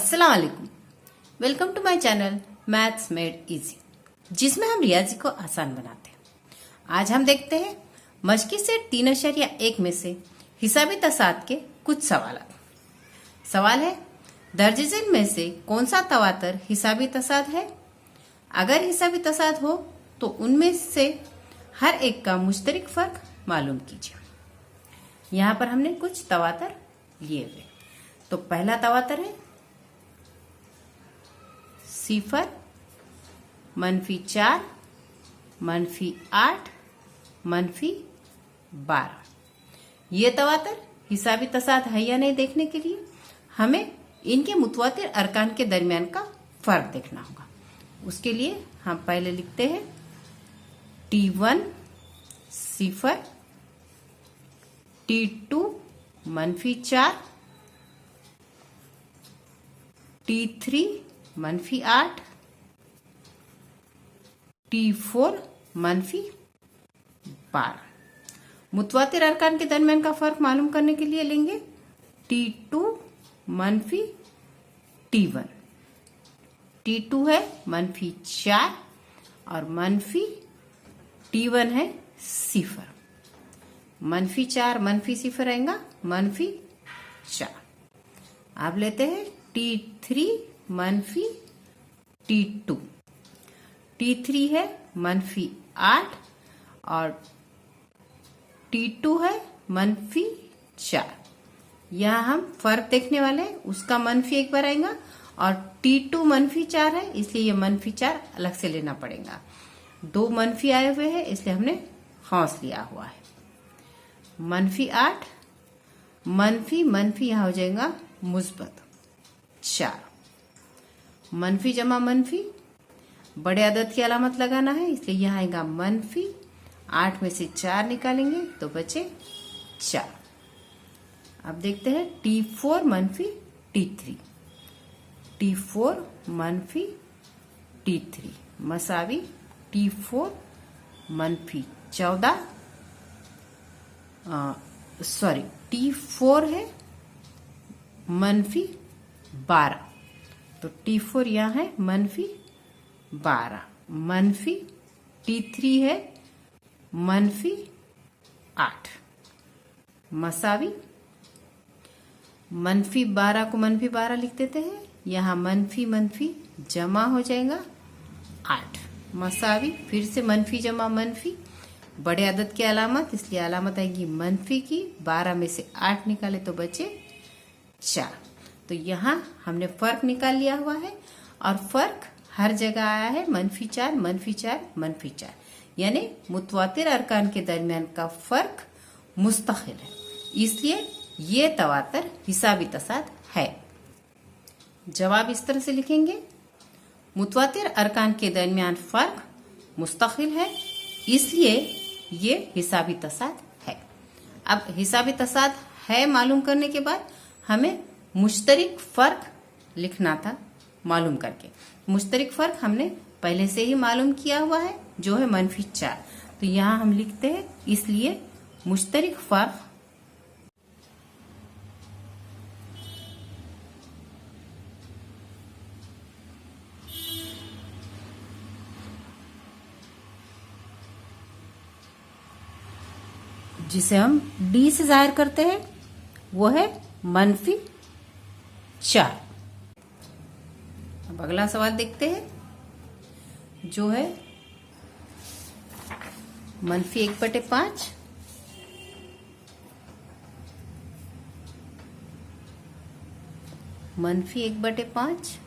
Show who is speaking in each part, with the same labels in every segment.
Speaker 1: अस्सलाम वालेकुम। Welcome to my channel maths made easy, जिसमें हम रियाजी को आसान बनाते हैं। आज हम देखते हैं मशकी से 3.1 में से हिसाबी तसाद के कुछ सवाल। सवाल है, दर्जन में से कौन सा तवातर हिसाबी तसाद है? अगर हिसाबी तसाद हो तो उनमें से हर एक का मुश्तरक फर्क मालूम कीजिए। यहाँ पर हमने कुछ तवातर लिए हुए। तो पहला तवातर है 0, -4, -8, -12। ये तवातर हिसाबी तसाद है या नहीं देखने के लिए हमें इनके मुतवातिर अरकान के दरमियान का फर्क देखना होगा। उसके लिए हम पहले लिखते हैं T1 0, T2 -4, T3 -8, T4 -12। मुतवातिर अरकान के दरमियान का फर्क मालूम करने के लिए लेंगे T2 -T1। T2 है -4 और -T1 है 0। -4 -0 आएगा -4। अब लेते हैं T3 -T2। T3 है -8 और T2 है -4। यहाँ हम फर्क देखने वाले हैं, उसका -1 बार आएगा और T2 -4 है, इसलिए ये -4 अलग से लेना पड़ेगा। 2 मनफी आए हुए हैं, इसलिए हमने हौस लिया हुआ है। -8 मनफी यहाँ हो जाएगा मुस्बत 4। मनफी जमा मनफी बड़े अदद की अलामत लगाना है, इसलिए यहाँ आएगा -8 में से 4 निकालेंगे तो बचे 4। अब देखते हैं T4 -T3। T4 -T3 मसावी T4 -14 T4 है -12। तो T4 यहाँ है -12। T3 है -8 मसावी -12 को -12 लिख देते हैं। यहाँ मनफी जमा हो जाएगा 8 मसावी फिर से मनफी जमा मनफी बड़े अदद की अलामत, इसलिए अलामत आएगी मनफी की। 12 में से 8 निकाले तो बचे 4। तो यहाँ हमने फर्क निकाल लिया हुआ है और फर्क हर जगह आया है -4 -4 -4, यानी मुतवातिर अरकान के दरमियान का फर्क मुस्तकिल है, इसलिए ये तवातर हिसाबी तसाद है। जवाब इस तरह से लिखेंगे, मुतवातिर अरकान के दरमियान फर्क मुस्तकिल है, इसलिए ये हिसाबी तसाद है। अब हिसाबी तसाद है मालूम करने के बाद हमें मुश्तरक फर्क लिखना था। मालूम करके मुश्तरक फर्क हमने पहले से ही मालूम किया हुआ है, जो है -4। तो यहाँ हम लिखते हैं, इसलिए मुश्तरक फर्क जिसे हम D से जाहिर करते हैं वो है -4। अब अगला सवाल देखते हैं, जो है -1/5 -1/5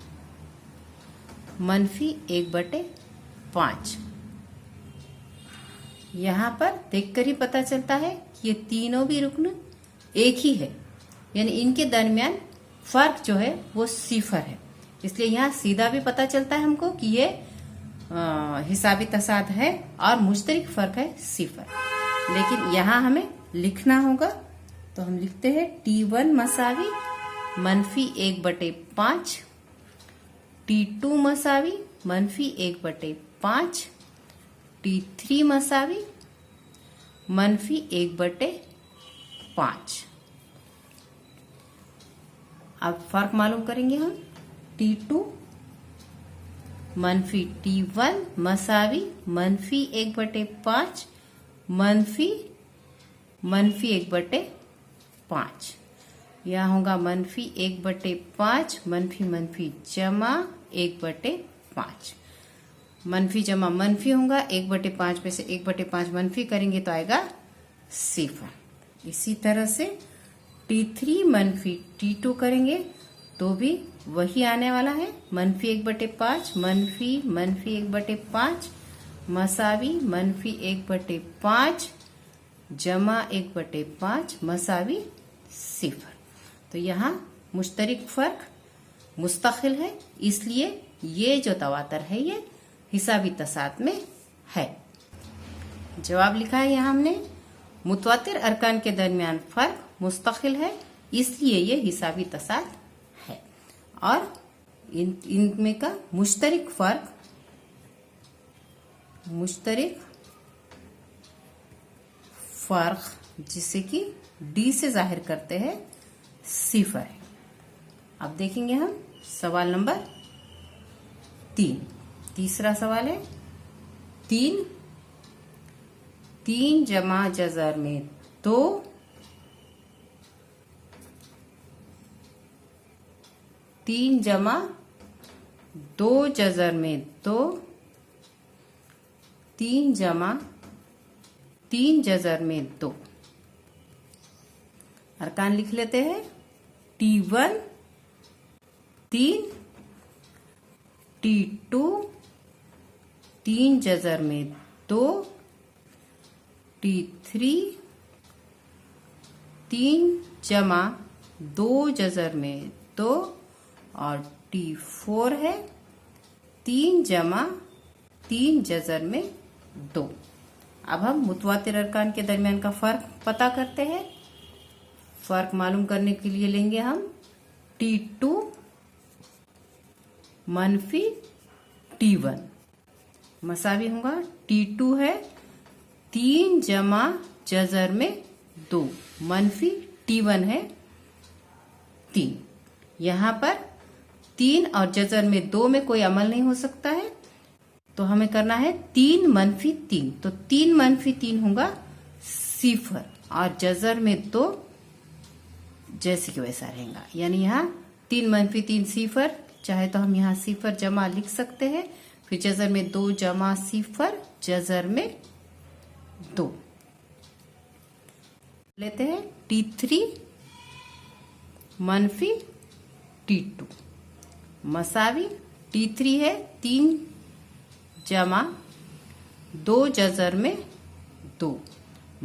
Speaker 1: -1/5। यहाँ पर देखकर ही पता चलता है कि ये तीनों भी रुकन एक ही है, यानी इनके दरमियान फर्क जो है वो 0 है। इसलिए यहाँ सीधा भी पता चलता है हमको कि ये हिसाबी तसाद है और मुश्तरक फर्क है 0। लेकिन यहाँ हमें लिखना होगा, तो हम लिखते हैं T1 मसावी -1/5, T2 मसावी -1/5, T3 मसावी -1/5। अब फर्क मालूम करेंगे हम। T2 मनफी T1 मसावी मनफी 1/5 मनफी 1/5। यहाँ होगा मनफी 1/5 मनफी जमा 1/5। मनफी जमा मनफी होगा, 1/5 में से 1/5 मनफी करेंगे तो आएगा 0। इसी तरह से T3 मनफी T2 करेंगे तो भी वही आने वाला है, मनफी 1/5 मनफी 1/5 मसावी मनफी 1/5 जमा 1/5 मसावी 0। तो यहाँ मुश्तरिक फर्क मुस्तकिल है, इसलिए ये जो तवातर है ये हिसाबी तसात में है। जवाब लिखा है यहाँ हमने, मुतवातिर अरकान के दरमियान फर्क मुस्तकिल है, इसलिए ये हिसाबी तसात है। और इनमें का मुश्तरिक फर्क जिसे कि डी से जाहिर करते हैं 0 है। अब देखेंगे हम सवाल नंबर 3। तीसरा सवाल है 3 जमा जज़र में 2 3 जमा 2 जज़र में 2 3 जमा 3 जज़र में 2। अरकान लिख लेते हैं। T1 3 T2 3 जज़र में 2 T3 3 जमा 2 जज़र में 2 और T4 है 3 जमा 3 जज़र में 2। अब हम मुतवातिर अरकान के दरमियान का फर्क पता करते हैं। फर्क मालूम करने के लिए लेंगे हम T2 मनफी T1 मसावी होगा। T2 है 3 जमा जज़र में 2 मनफी T1 है 3। यहाँ पर 3 और जज़र में 2 में कोई अमल नहीं हो सकता है, तो हमें करना है 3 मनफी 3। तो 3 मनफी 3 होगा 0 और जज़र में 2 जैसे कि वैसा रहेगा। यानी यहाँ 3 मनफी 3 0, चाहे तो हम यहाँ 0 जमा लिख सकते हैं, फिर जज़र में 2 जमा 0 जज़र में 2 लेते हैं। T3 मनफी T2 मसावी T3 है 3 जमा 2 जज़र में 2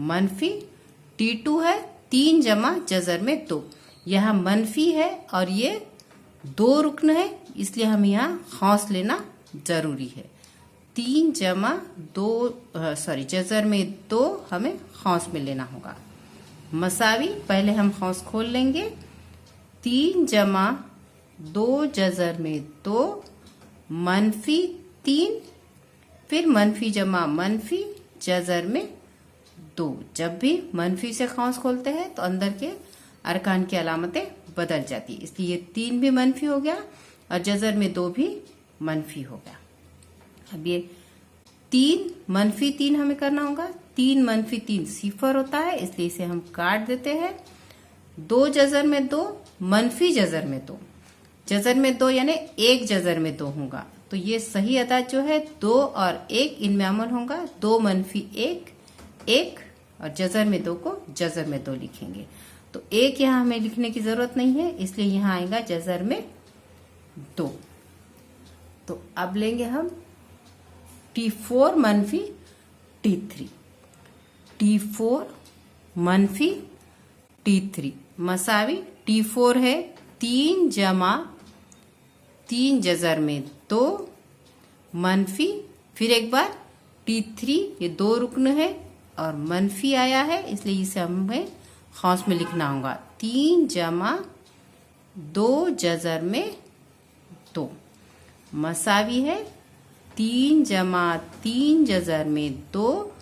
Speaker 1: मनफी T2 है 3 जमा जज़र में 2। यहाँ मनफी है और ये 2 रुकन है, इसलिए हम यहाँ खौस लेना जरूरी है। 3 जमा 2 जज़र में 2 हमें खौस में लेना होगा। मसावी पहले हम खौस खोल लेंगे। 3 जमा 2 जज़र में 2 मनफी 3 फिर मनफी जमा मनफी जज़र में 2। जब भी मनफी से खौस खोलते हैं तो अंदर के अरकान की अलामतें बदल जाती है, इसलिए 3 भी मनफी हो गया और जज़र में 2 भी मनफी हो गया। अब ये 3 मनफी 3 हमें करना होगा। 3 मनफी 3 0 होता है, इसलिए इसे हम काट देते हैं। 2 जज़र में 2 मनफी जज़र में 2, जज़र में 2 यानी 1 जज़र में 2 होगा। तो ये सही अदाद जो है 2 और 1 इनमें अमल होगा। 2 मनफी 1 1 और जज़र में 2 को जज़र में 2 लिखेंगे। तो 1 यहाँ हमें लिखने की जरूरत नहीं है, इसलिए यहाँ आएगा जज़र में 2। तो अब लेंगे हम T4 मनफी T3 T4 मनफी T3 मसावी T4 है 3 जमा 3 जज़र में 2 मनफी फिर एक बार T3 ये 2 रुकन है और मनफी आया है, इसलिए इसे हमें खौस में लिखना होगा। 3 जमा 2 जज़र में 2 मसावी है 3 जमा 3 जज़र में 2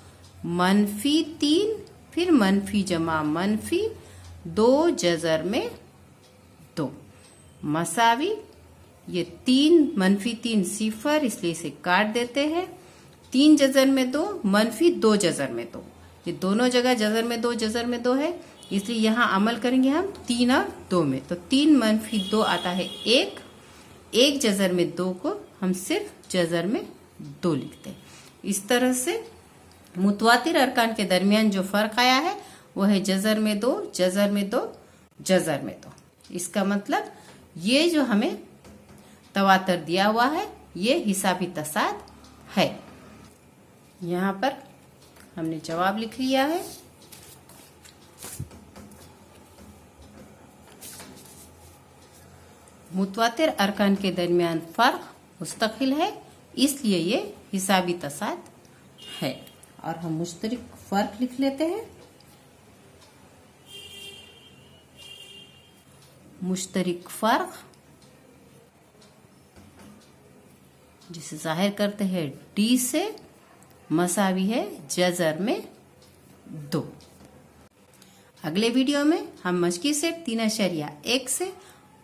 Speaker 1: मनफी 3 फिर मनफी जमा मनफी 2 जज़र में 2 मसावी ये 3 मनफी 3 सिफर, इसलिए इसे काट देते हैं। 3 जजर में 2 मनफी 2 जजर में 2, ये दोनों जगह जजर में 2 जजर में 2 है, इसलिए यहाँ अमल करेंगे हम 3 और 2 में। तो 3 मनफी 2 आता है 1, 1 जजर में 2 को हम सिर्फ जजर में 2 लिखते हैं। इस तरह से मुतवातिर अरकान के दरमियान जो फर्क आया है वो है जजर में 2, जजर में 2, जजर में 2। इसका मतलब ये जो हमें तवातर दिया हुआ है ये हिसाबी तसाद है। यहाँ पर हमने जवाब लिख लिया है। मुतवातिर अरकान के दरमियान फर्क मुस्तकिल है, इसलिए ये हिसाबी तसाद है। और हम मुश्तरिक फर्क लिख लेते हैं। मुश्तरिक फर्क जिसे जाहिर करते हैं डी से, मसावी है जजर में 2। अगले वीडियो में हम मशकी सेट 3.1 से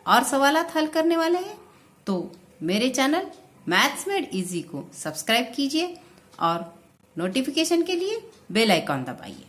Speaker 1: और सवालात हल करने वाले हैं। तो मेरे चैनल मैथ्स मेड इजी को सब्सक्राइब कीजिए और नोटिफिकेशन के लिए बेल आइकॉन दबाइए।